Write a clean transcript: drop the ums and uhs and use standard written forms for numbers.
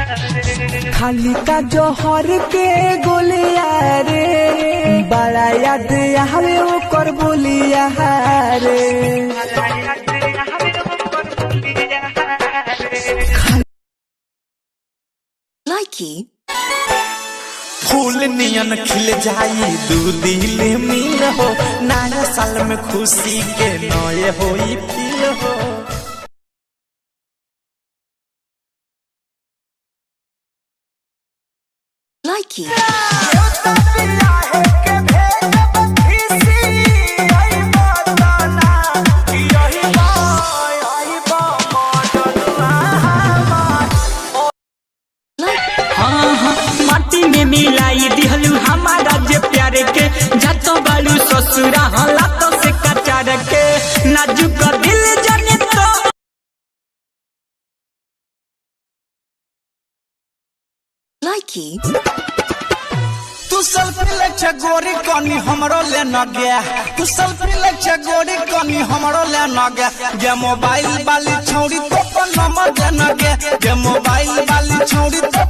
खाली का जोहर के गोलिया रे बड़ा याद आवे ओकर बोलिया रे। लाइकी फूल नियन खिल जाई दू दिल मिल हो, नया साल में खुशी के नए होई फील हो। लाइकी माटी में मिलाई दिहलू हमारा जे प्यारे के, जातो बालू ससुरा हालातों से कचार के, नाजुक दिल जाने तो। लाइकी तू सेल्फी ले छे गोरी कनी हमरो ले न गया, तू सेल्फी ले छे गोरी कनी हमरो ले न गया। जे मोबाइल वाली छौरी तो नंबर दे न गया, जे मोबाइल वाली छौरी तो